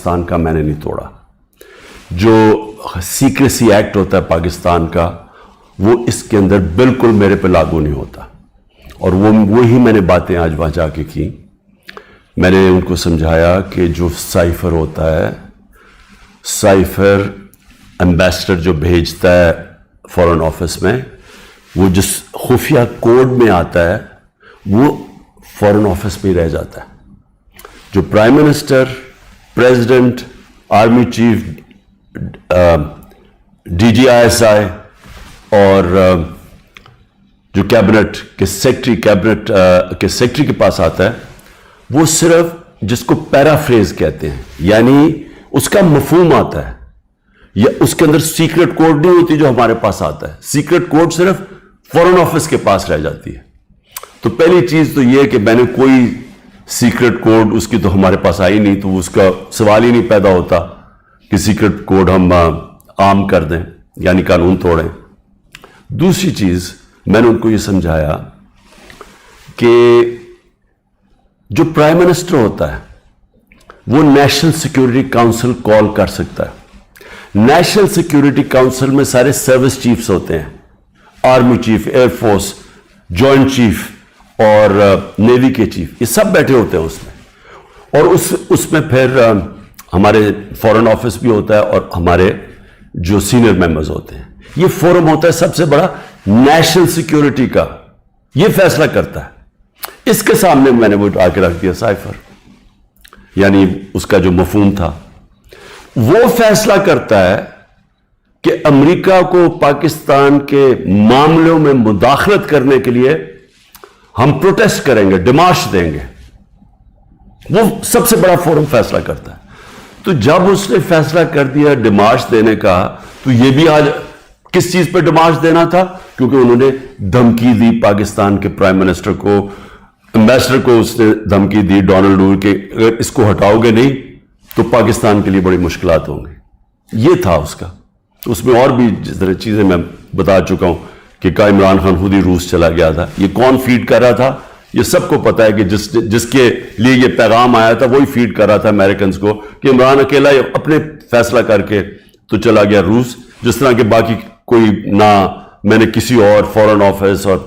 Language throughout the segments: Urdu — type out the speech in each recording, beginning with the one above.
پاکستان کا میں نے نہیں توڑا. جو سیکریسی ایکٹ ہوتا ہے پاکستان کا وہ اس کے اندر بالکل میرے پہ لاگو نہیں ہوتا. اور وہی میں نے باتیں آج وہاں جا کے کی. میں نے ان کو سمجھایا کہ جو سائفر ہوتا ہے, سائفر ایمبیسڈر جو بھیجتا ہے فورن آفس میں, وہ جس خفیہ کوڈ میں آتا ہے وہ فورن آفس میں ہی رہ جاتا ہے. جو prime minister, president, army chief, D G I S I اور جو کیبنٹ کے سیکٹری, کیبنٹ کے سیکٹری کے پاس آتا ہے, وہ صرف جس کو پیرافریز کہتے ہیں, یعنی اس کا مفہوم آتا ہے, یا اس کے اندر سیکرٹ کوڈ نہیں ہوتی جو ہمارے پاس آتا ہے. سیکرٹ کوڈ صرف فورن آفس کے پاس رہ جاتی ہے. تو پہلی چیز تو یہ کہ میں نے کوئی سیکرٹ کوڈ اس کی تو ہمارے پاس آئی نہیں, تو اس کا سوال ہی نہیں پیدا ہوتا کہ سیکرٹ کوڈ ہم عام کر دیں یعنی قانون توڑیں. دوسری چیز میں نے ان کو یہ سمجھایا کہ جو پرائم منسٹر ہوتا ہے وہ نیشنل سیکیورٹی کاؤنسل کال کر سکتا ہے. نیشنل سیکیورٹی کاؤنسل میں سارے سروس چیفز ہوتے ہیں, army chief, air force, joint chief اور نیوی کے چیف, یہ سب بیٹھے ہوتے ہیں اس میں. اور اس میں پھر ہمارے فورن آفس بھی ہوتا ہے اور ہمارے جو سینئر ممبرز ہوتے ہیں. یہ فورم ہوتا ہے سب سے بڑا نیشنل سیکیورٹی کا, یہ فیصلہ کرتا ہے. اس کے سامنے میں نے وہ آ کے رکھ دیا سائفر, یعنی اس کا جو مفہوم تھا. وہ فیصلہ کرتا ہے کہ امریکہ کو پاکستان کے معاملوں میں مداخلت کرنے کے لیے ہم پروٹیسٹ کریں گے, ڈیمارش دیں گے. وہ سب سے بڑا فورم فیصلہ کرتا ہے. تو جب اس نے فیصلہ کر دیا ڈیمارش دینے کا, تو یہ بھی آج کس چیز پہ ڈیمارش دینا تھا, کیونکہ انہوں نے دھمکی دی پاکستان کے پرائم منسٹر کو, ایمبیسڈر کو اس نے دھمکی دی ڈونلڈ ٹرمپ کہ اگر اس کو ہٹاؤ گے نہیں تو پاکستان کے لیے بڑی مشکلات ہوں گی. یہ تھا اس کا. اس میں اور بھی جس طرح چیزیں میں بتا چکا ہوں کہ عمران خان خود ہی روس چلا گیا تھا. یہ کون فیڈ کر رہا تھا, یہ سب کو پتا ہے کہ جس کے لیے یہ پیغام آیا تھا وہی فیڈ کر رہا تھا امریکنز کو کہ عمران اکیلا اپنے فیصلہ کر کے تو چلا گیا روس, جس طرح کہ باقی کوئی نہ میں نے کسی اور فورن آفس اور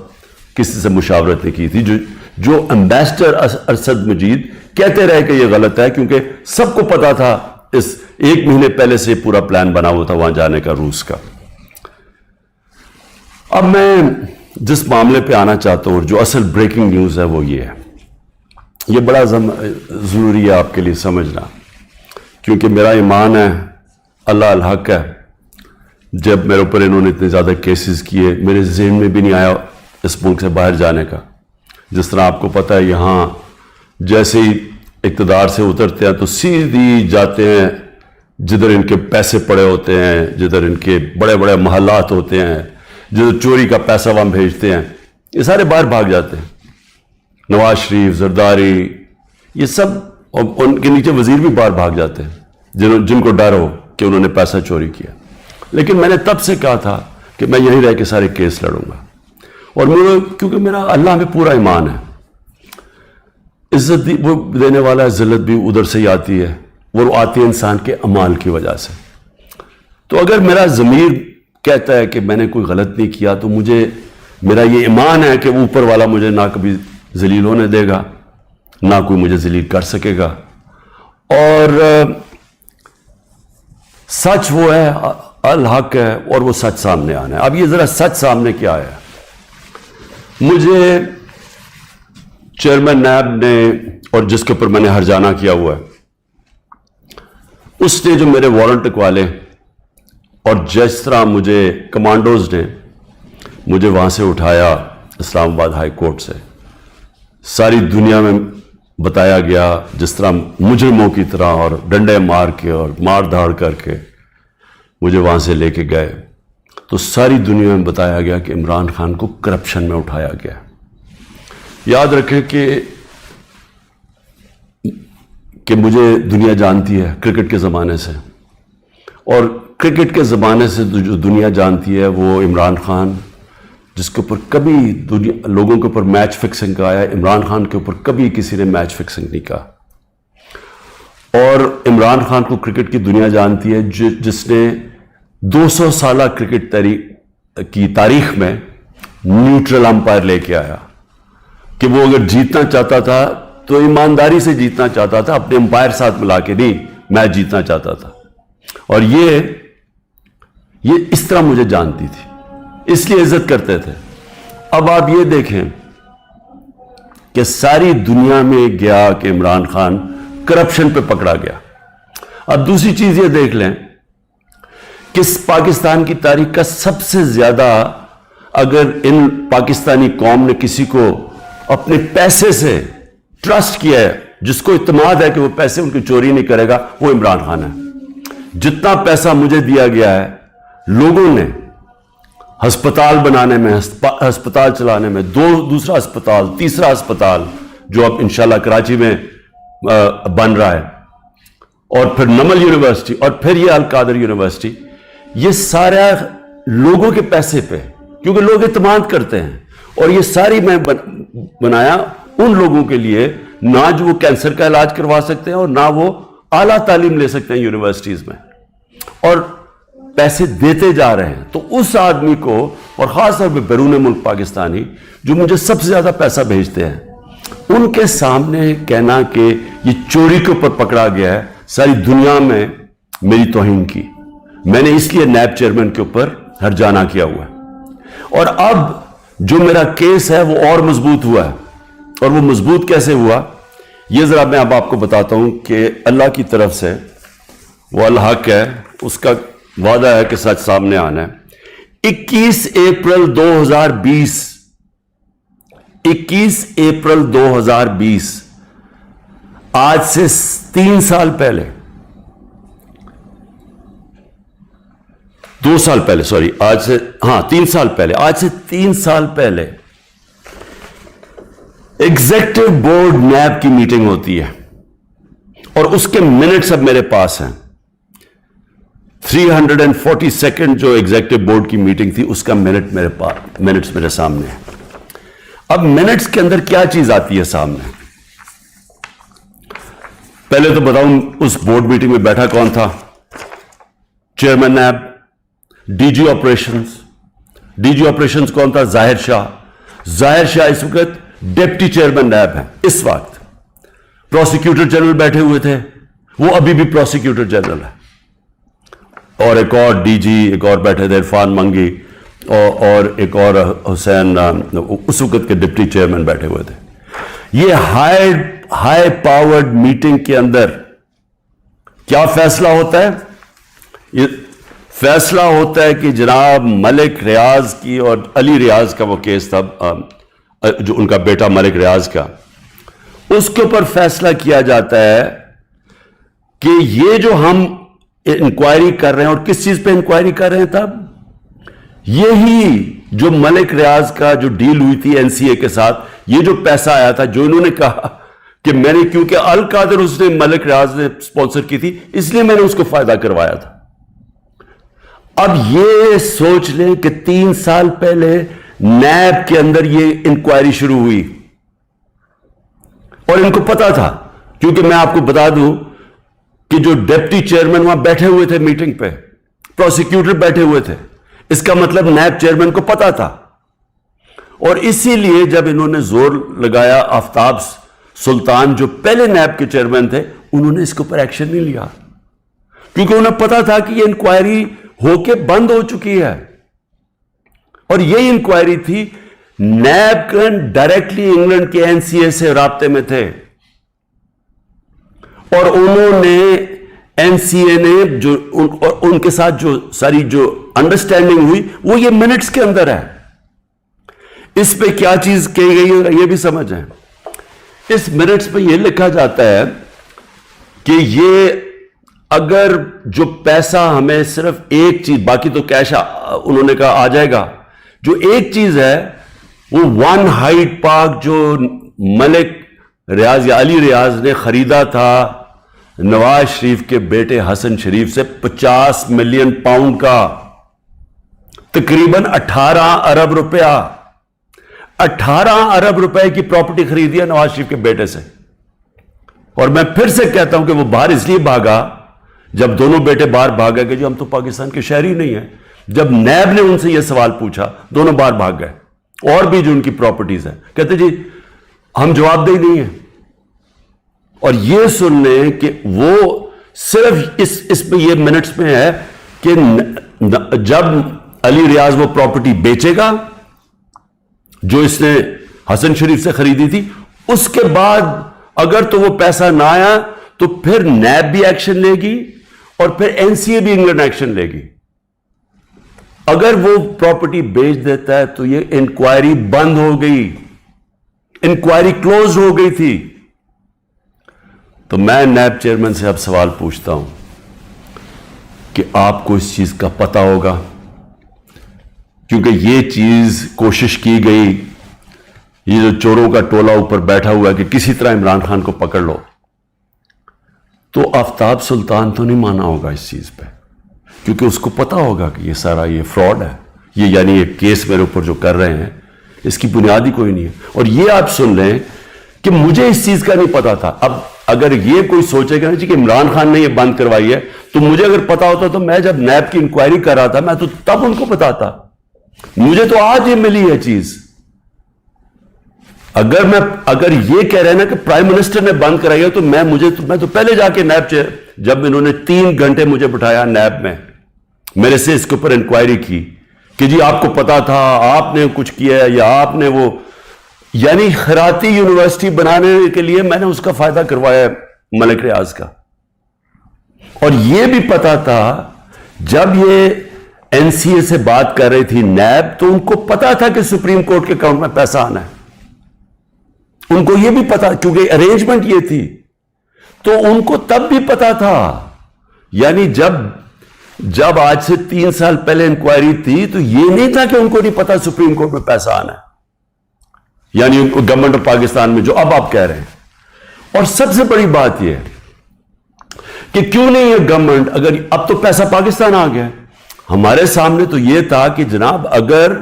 کسی سے مشاورت نہیں کی تھی. جو ایمبیسڈر ارشد مجید کہتے رہے کہ یہ غلط ہے, کیونکہ سب کو پتا تھا اس 1 مہینے پہلے سے پورا پلان بنا ہوا تھا وہاں جانے کا روس کا. اب میں جس معاملے پہ آنا چاہتا ہوں اور جو اصل بریکنگ نیوز ہے وہ یہ ہے. یہ بڑا ضروری ہے آپ کے لیے سمجھنا, کیونکہ میرا ایمان ہے اللہ الحق ہے. جب میرے اوپر انہوں نے اتنے زیادہ کیسز کیے, میرے ذہن میں بھی نہیں آیا اس ملک سے باہر جانے کا. جس طرح آپ کو پتہ ہے یہاں جیسے ہی اقتدار سے اترتے ہیں تو سیدھی جاتے ہیں جدھر ان کے پیسے پڑے ہوتے ہیں, جدھر ان کے بڑے بڑے محلات ہوتے ہیں, جدھر چوری کا پیسہ وہاں بھیجتے ہیں, یہ سارے باہر بھاگ جاتے ہیں. نواز شریف, زرداری, یہ سب, اور ان کے نیچے وزیر بھی باہر بھاگ جاتے ہیں جن کو ڈر ہو کہ انہوں نے پیسہ چوری کیا. لیکن میں نے تب سے کہا تھا کہ میں یہیں رہ کے سارے کیس لڑوں گا, اور کیونکہ میرا اللہ میں پورا ایمان ہے. عزت وہ دینے والا ہے, ذلت بھی ادھر سے ہی آتی ہے, وہ آتی ہے انسان کے اعمال کی وجہ سے. تو اگر میرا ضمیر کہتا ہے کہ میں نے کوئی غلط نہیں کیا تو میرا یہ ایمان ہے کہ اوپر والا مجھے نہ کبھی ذلیل ہونے دے گا, نہ کوئی مجھے ذلیل کر سکے گا. اور سچ وہ ہے, الحق ہے, اور وہ سچ سامنے آنا ہے. اب یہ ذرا سچ سامنے کیا ہے. مجھے چیئرمین نیب نے, اور جس کے اوپر میں نے ہرجانہ کیا ہوا ہے, اس نے جو میرے وارنٹ لکھوالے, اور جس طرح مجھے کمانڈوز نے مجھے وہاں سے اٹھایا اسلام آباد ہائی کورٹ سے, ساری دنیا میں بتایا گیا جس طرح مجرموں کی طرح, اور ڈنڈے مار کے اور مار دھاڑ کر کے مجھے وہاں سے لے کے گئے, تو ساری دنیا میں بتایا گیا کہ عمران خان کو کرپشن میں اٹھایا گیا. یاد رکھیں کہ مجھے دنیا جانتی ہے کرکٹ کے زمانے سے, اور کرکٹ کے زمانے سے جو دنیا جانتی ہے وہ عمران خان, جس کے اوپر کبھی لوگوں کے اوپر میچ فکسنگ کا آیا, عمران خان کے اوپر کبھی کسی نے میچ فکسنگ نہیں کہا. اور عمران خان کو کرکٹ کی دنیا جانتی ہے، جس نے 200 سالہ کرکٹ کی تاریخ میں نیوٹرل امپائر لے کے آیا کہ وہ اگر جیتنا چاہتا تھا تو ایمانداری سے جیتنا چاہتا تھا، اپنے امپائر ساتھ ملا کے نہیں میچ جیتنا چاہتا تھا. اور یہ اس طرح مجھے جانتی تھی، اس لیے عزت کرتے تھے. اب آپ یہ دیکھیں کہ ساری دنیا میں گیا کہ عمران خان کرپشن پہ پکڑا گیا. اب دوسری چیز یہ دیکھ لیں کہ پاکستان کی تاریخ کا سب سے زیادہ اگر ان پاکستانی قوم نے کسی کو اپنے پیسے سے ٹرسٹ کیا ہے، جس کو اعتماد ہے کہ وہ پیسے ان کی چوری نہیں کرے گا، وہ عمران خان ہے. جتنا پیسہ مجھے دیا گیا ہے لوگوں نے ہسپتال بنانے میں، ہسپتال چلانے میں، دوسرا ہسپتال، تیسرا ہسپتال جو اب انشاءاللہ کراچی میں بن رہا ہے، اور پھر نمل یونیورسٹی، اور پھر یہ القادر یونیورسٹی، یہ سارا لوگوں کے پیسے پہ، کیونکہ لوگ اعتماد کرتے ہیں. اور یہ ساری میں بنایا ان لوگوں کے لیے نہ جو وہ کینسر کا علاج کروا سکتے ہیں اور نہ وہ اعلیٰ تعلیم لے سکتے ہیں یونیورسٹیز میں، اور پیسے دیتے جا رہے ہیں. تو اس آدمی کو، اور خاص طور پہ بیرون ملک پاکستانی جو مجھے سب سے زیادہ پیسہ بھیجتے ہیں، ان کے سامنے کہنا کہ یہ چوری کے اوپر پکڑا گیا ہے، ساری دنیا میں میری توہین کی. میں نے اس لیے نیب چیئرمین کے اوپر ہرجانہ کیا ہوا ہے. اور اب جو میرا کیس ہے وہ اور مضبوط ہوا ہے. اور وہ مضبوط کیسے ہوا یہ ذرا میں اب آپ کو بتاتا ہوں کہ اللہ کی طرف سے وہ الحق ہے، اس کا وعدہ ہے کہ سچ سامنے آنا ہے. 21 اپریل 2020 آج سے 3 سال پہلے، 2 سال پہلے، سوری، آج سے 3 سال پہلے ایگزیکٹو بورڈ نیب کی میٹنگ ہوتی ہے، اور اس کے منٹس اب میرے پاس ہیں. 342 جو ایگزیکٹو بورڈ کی میٹنگ تھی، اس کا منٹس میرے سامنے ہے. اب منٹس کے اندر کیا چیز آتی ہے سامنے؟ پہلے تو بتاؤں اس بورڈ میٹنگ میں بیٹھا کون تھا؟ Chairman NAB, D G operations کون تھا؟ ظاہر شاہ اس وقت ڈپٹی چیئرمین نیب ہیں. اس وقت پروسیکیوٹر جنرل بیٹھے ہوئے تھے، وہ ابھی بھی پروسیکیوٹر جنرل ہے. اور ایک اور ڈی جی ایک اور بیٹھے تھے، عرفان منگی، اور ایک اور حسین، اس وقت کے ڈپٹی چیئرمین بیٹھے ہوئے تھے. یہ ہائی پاورڈ میٹنگ کے اندر کیا فیصلہ ہوتا ہے؟ یہ فیصلہ ہوتا ہے کہ جناب ملک ریاض کی، اور علی ریاض کا وہ کیس تھا، جو ان کا بیٹا ملک ریاض کا، اس کے اوپر فیصلہ کیا جاتا ہے کہ یہ جو ہم انکوائری کر رہے ہیں، اور کس چیز پہ انکوائری کر رہے ہیں تب؟ یہی جو ملک ریاض کا جو ڈیل ہوئی تھی این سی اے کے ساتھ، یہ جو پیسہ آیا تھا، جو انہوں نے کہا کہ میں نے، کیونکہ القادر اس نے ملک ریاض نے سپانسر کی تھی، اس لیے میں نے اس کو فائدہ کروایا تھا. اب یہ سوچ لیں کہ 3 سال پہلے نیب کے اندر یہ انکوائری شروع ہوئی، اور ان کو پتا تھا، کیونکہ میں آپ کو بتا دوں کہ جو ڈپٹی چیئرمین وہاں بیٹھے ہوئے تھے میٹنگ پہ، پروسیکیوٹر بیٹھے ہوئے تھے، اس کا مطلب نیب چیئرمین کو پتا تھا. اور اسی لیے جب انہوں نے زور لگایا، آفتاب سلطان جو پہلے نیب کے چیئرمین تھے، انہوں نے اس کے اوپر ایکشن نہیں لیا، کیونکہ انہیں پتا تھا کہ یہ انکوائری ہو کے بند ہو چکی ہے. اور یہی انکوائری تھی، نیب ڈائریکٹلی انگلینڈ کے این سی اے سے رابطے میں تھے، اور انہوں نے این سی اے نے جو ان کے ساتھ جو ساری جو انڈرسٹینڈنگ ہوئی، وہ یہ منٹس کے اندر ہے. اس پہ کیا چیز کہی گئی ہے یہ بھی سمجھیں. اس منٹس پہ یہ لکھا جاتا ہے کہ یہ اگر جو پیسہ ہمیں صرف ایک چیز، باقی تو کیش انہوں نے کہا آ جائے گا، جو ایک چیز ہے وہ 1 ہائیڈ پارک جو ملک ریاض یا علی ریاض نے خریدا تھا نواز شریف کے بیٹے حسن شریف سے 50 ملین پاؤنڈ کا، تقریباً 18 ارب روپیہ، 18 ارب روپے کی پراپرٹی خریدی ہے نواز شریف کے بیٹے سے. اور میں پھر سے کہتا ہوں کہ وہ باہر اس لیے بھاگا، جب دونوں بیٹے باہر بھاگ گئے کہ جی ہم تو پاکستان کے شہری نہیں ہیں، جب نیب نے ان سے یہ سوال پوچھا دونوں باہر بھاگ گئے. اور بھی جو ان کی پراپرٹیز ہیں کہتے جی ہم جواب دہ نہیں ہیں. اور یہ سن لیں کہ وہ صرف اس میں یہ منٹس میں ہے کہ جب علی ریاض وہ پراپرٹی بیچے گا جو اس نے حسن شریف سے خریدی تھی، اس کے بعد اگر تو وہ پیسہ نہ آیا تو پھر نیب بھی ایکشن لے گی اور پھر این سی اے بھی انگلینڈ ایکشن لے گی. اگر وہ پراپرٹی بیچ دیتا ہے تو یہ انکوائری بند ہو گئی، انکوائری کلوز ہو گئی تھی. تو میں نیب چیئرمین سے اب سوال پوچھتا ہوں کہ آپ کو اس چیز کا پتہ ہوگا، کیونکہ یہ چیز کوشش کی گئی، یہ جو چوروں کا ٹولہ اوپر بیٹھا ہوا ہے کہ کسی طرح عمران خان کو پکڑ لو، تو آفتاب سلطان تو نہیں مانا ہوگا اس چیز پہ، کیونکہ اس کو پتا ہوگا کہ یہ سارا یہ فراڈ ہے، یہ یعنی یہ کیس میرے اوپر جو کر رہے ہیں اس کی بنیاد ہی کوئی نہیں ہے. اور یہ آپ سن لیں کہ مجھے اس چیز کا نہیں پتا تھا. اب اگر یہ کوئی سوچے گا کہ عمران خان نے یہ بند کروائی ہے، تو مجھے اگر پتا ہوتا تو میں جب نیب کی انکوائری کر رہا تھا میں تو تب ان کو بتاتا. مجھے تو آج یہ ملی ہے چیز. اگر یہ کہہ رہے ہیں نا کہ پرائم منسٹر نے بند کرائی ہے تو میں تو پہلے جا کے نیب جب انہوں نے 3 گھنٹے مجھے بٹھایا نیب میں، میرے سے اس کے اوپر انکوائری کی کہ جی آپ کو پتا تھا، آپ نے کچھ کیا ہے، یا آپ نے وہ یعنی خیراتی یونیورسٹی بنانے کے لیے میں نے اس کا فائدہ کروایا ملک ریاض کا. اور یہ بھی پتا تھا جب یہ این سی اے سے بات کر رہی تھی نیب، تو ان کو پتا تھا کہ سپریم کورٹ کے اکاؤنٹ میں پیسہ آنا ہے. ان کو یہ بھی پتا، کیونکہ ارینجمنٹ یہ تھی، تو ان کو تب بھی پتا تھا. یعنی جب آج سے 3 سال پہلے انکوائری تھی تو یہ نہیں تھا کہ ان کو نہیں پتا سپریم کورٹ میں پیسہ آنا ہے، یعنی گورنمنٹ آف پاکستان میں جو اب آپ کہہ رہے ہیں. اور سب سے بڑی بات یہ ہے کہ کیوں نہیں یہ گورنمنٹ، اگر اب تو پیسہ پاکستان آ گیا، ہمارے سامنے تو یہ تھا کہ جناب اگر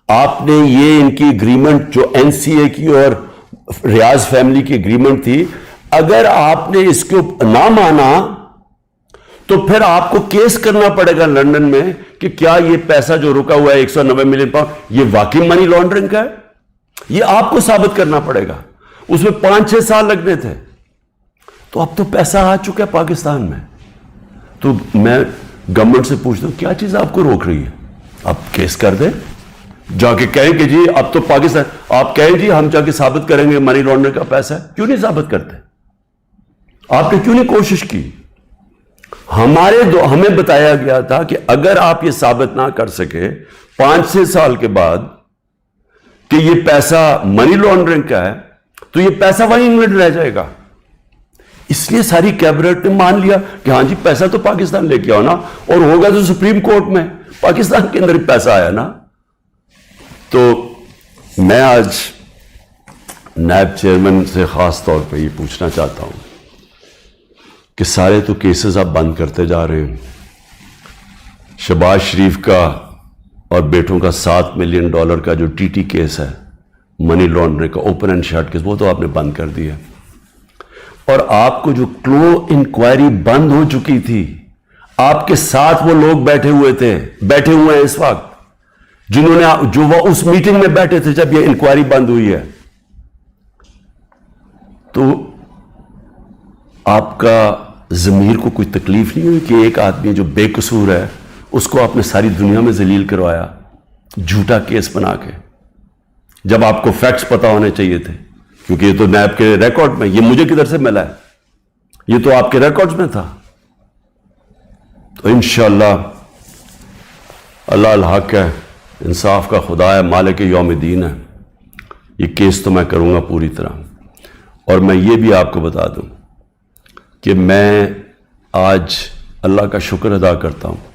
آپ نے یہ ان کی اگریمنٹ جو این سی اے کی اور ریاض فیملی کی اگریمنٹ تھی، اگر آپ نے اس کو نہ مانا تو پھر آپ کو کیس کرنا پڑے گا لندن میں کہ کیا یہ پیسہ جو رکا ہوا ہے 190 ملین پاؤنڈ یہ واقعی منی لانڈرنگ کا ہے. یہ آپ کو ثابت کرنا پڑے گا. اس میں 5-6 سال لگنے تھے. تو اب تو پیسہ آ چکا ہے پاکستان میں. تو میں گورنمنٹ سے پوچھتا ہوں کیا چیز آپ کو روک رہی ہے؟ آپ کیس کر دیں، جا کے کہیں کہ جی اب تو پاکستان، آپ کہیں جی ہم جا کے ثابت کریں گے منی لانڈرنگ کا پیسہ ہے. کیوں نہیں ثابت کرتے؟ آپ نے کیوں نہیں کوشش کی؟ ہمیں بتایا گیا تھا کہ اگر آپ یہ ثابت نہ کر سکے 5-6 سال کے بعد کہ یہ پیسہ منی لانڈرنگ کا ہے تو یہ پیسہ وہیں انگلینڈ رہ جائے گا. اس لیے ساری کیبنٹ نے مان لیا کہ ہاں جی پیسہ تو پاکستان لے کے آؤ نا، اور ہوگا تو سپریم کورٹ میں، پاکستان کے اندر ہی پیسہ آیا نا. تو میں آج نائب چیئرمین سے خاص طور پہ یہ پوچھنا چاہتا ہوں کہ سارے تو کیسز آپ بند کرتے جا رہے ہیں. شہباز شریف کا اور بیٹوں کا $7 ملین کا جو ٹی ٹی کیس ہے منی لانڈرنگ کا، اوپن اینڈ شٹ کیس، وہ تو آپ نے بند کر دیا. اور آپ کو جو کلو انکوائری بند ہو چکی تھی، آپ کے ساتھ وہ لوگ بیٹھے ہوئے ہیں اس وقت جنہوں نے جو وہ اس میٹنگ میں بیٹھے تھے جب یہ انکوائری بند ہوئی ہے. تو آپ کا ضمیر کو کوئی تکلیف نہیں ہوئی کہ ایک آدمی جو بے قصور ہے اس کو آپ نے ساری دنیا میں ذلیل کروایا جھوٹا کیس بنا کے، جب آپ کو فیکٹس پتا ہونے چاہیے تھے؟ کیونکہ یہ تو نیب کے ریکارڈ میں، یہ مجھے کدھر سے ملا ہے، یہ تو آپ کے ریکارڈز میں تھا. تو انشاءاللہ اللہ الحق ہے، انصاف کا خدا ہے، مالک یوم الدین ہے، یہ کیس تو میں کروں گا پوری طرح. اور میں یہ بھی آپ کو بتا دوں کہ میں آج اللہ کا شکر ادا کرتا ہوں،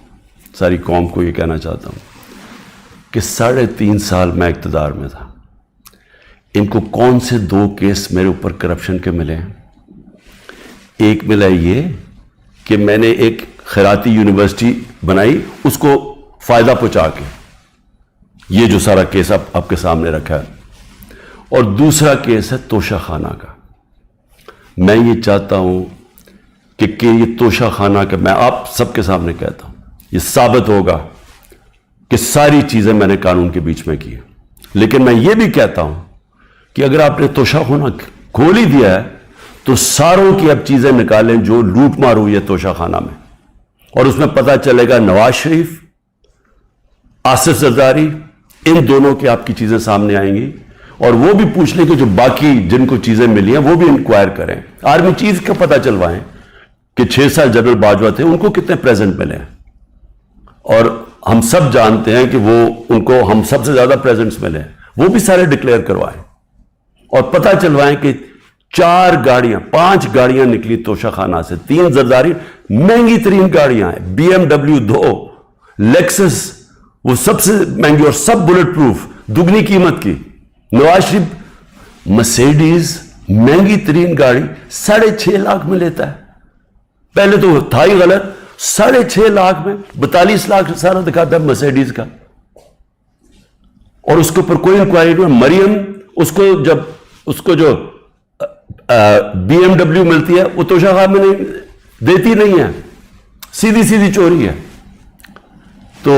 ساری قوم کو یہ کہنا چاہتا ہوں کہ 3.5 سال میں اقتدار میں تھا. ان کو کون سے 2 کیس میرے اوپر کرپشن کے ملے ہیں؟ ایک ملا یہ کہ میں نے ایک خیراتی یونیورسٹی بنائی اس کو فائدہ پہنچا کے، یہ جو سارا کیس آپ کے سامنے رکھا ہے. اور دوسرا کیس ہے توشہ خانہ کا. میں یہ چاہتا ہوں کہ یہ توشہ خانہ کہ میں آپ سب کے سامنے کہتا ہوں یہ ثابت ہوگا کہ ساری چیزیں میں نے قانون کے بیچ میں کی ہیں. لیکن میں یہ بھی کہتا ہوں کہ اگر آپ نے توشہ خانہ کھول ہی دیا ہے تو ساروں کی اب چیزیں نکالیں جو لوٹ مار ہوئی ہے توشہ خانہ میں, اور اس میں پتہ چلے گا نواز شریف, آصف زرداری, ان دونوں کی آپ کی چیزیں سامنے آئیں گی, اور وہ بھی پوچھ لیں کہ جو باقی جن کو چیزیں ملی ہیں وہ بھی انکوائر کریں. آرمی چیف کا پتہ چلوائیں کہ 6 سال جنرل باجوہ تھے ان کو کتنے پریزنٹ ملے ہیں, اور ہم سب جانتے ہیں کہ وہ ان کو ہم سب سے زیادہ پریزنٹس ملے ہیں, وہ بھی سارے ڈکلیئر کروائیں, اور پتہ چلوائیں کہ 5 گاڑیاں نکلی توشہ خانہ سے, 3 زرداری, مہنگی ترین گاڑیاں ہیں, BMW 2, لیکسس وہ سب سے مہنگی اور سب بلٹ پروف دگنی قیمت کی, نواز شریف مرسیڈیز مہنگی ترین گاڑی 6.5 لاکھ میں لیتا ہے. پہلے تو تھا ہی غلط, 6.5 لاکھ میں 42 لاکھ سارا دکھاتا ہے مرسیڈیز کا, اور اس کے اوپر کوئی انکوائری نہیں. مریم اس کو جو BMW ملتی ہے وہ توشہ خانہ میں نہیں دیتی نہیں ہے, سیدھی چوری ہے. تو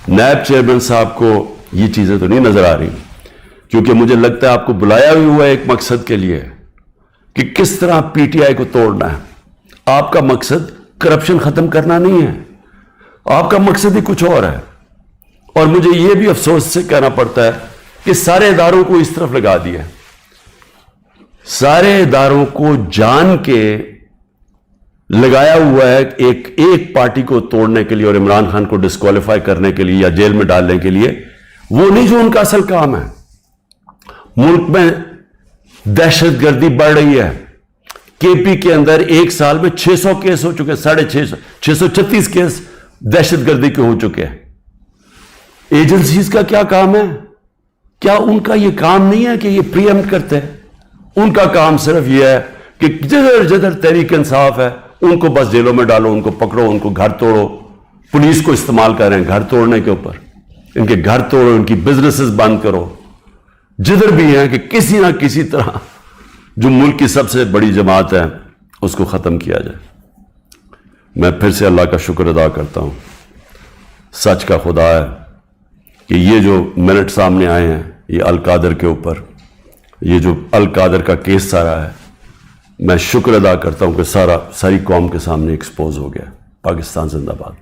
نائب چیئرمین صاحب کو یہ چیزیں تو نہیں نظر آ رہی, کیونکہ مجھے لگتا ہے آپ کو بلایا بھی ہوا ہے ایک مقصد کے لیے کہ کس طرح PTI کو توڑنا ہے. آپ کا مقصد کرپشن ختم کرنا نہیں ہے, آپ کا مقصد ہی کچھ اور ہے. اور مجھے یہ بھی افسوس سے کہنا پڑتا ہے کہ سارے اداروں کو اس طرف لگا دیا, سارے اداروں کو جان کے لگایا ہوا ہے ایک پارٹی کو توڑنے کے لیے اور عمران خان کو ڈسکوالیفائی کرنے کے لیے یا جیل میں ڈالنے کے لیے. وہ نہیں جو ان کا اصل کام ہے. ملک میں دہشت گردی بڑھ رہی ہے, KP کے اندر ایک سال میں 600 کیس ہو چکے, 636 کیس دہشت گردی کے ہو چکے ہیں. ایجنسیز کا کیا کام ہے؟ کیا ان کا یہ کام نہیں ہے کہ یہ پری ایمپٹ کرتے ہیں؟ ان کا کام صرف یہ ہے کہ جدھر تحریک انصاف ہے ان کو بس جیلوں میں ڈالو, ان کو پکڑو, ان کو گھر توڑو. پولیس کو استعمال کر رہے ہیں گھر توڑنے کے اوپر, ان کے گھر توڑو, ان کی بزنسز بند کرو, جدھر بھی ہیں کہ کسی نہ کسی طرح جو ملک کی سب سے بڑی جماعت ہے اس کو ختم کیا جائے. میں پھر سے اللہ کا شکر ادا کرتا ہوں, سچ کا خدا ہے کہ یہ جو منٹ سامنے آئے ہیں یہ القادر کے اوپر, یہ جو القادر کا کیس سارا ہے, میں شکر ادا کرتا ہوں کہ ساری قوم کے سامنے ایکسپوز ہو گیا. پاکستان زندہ باد.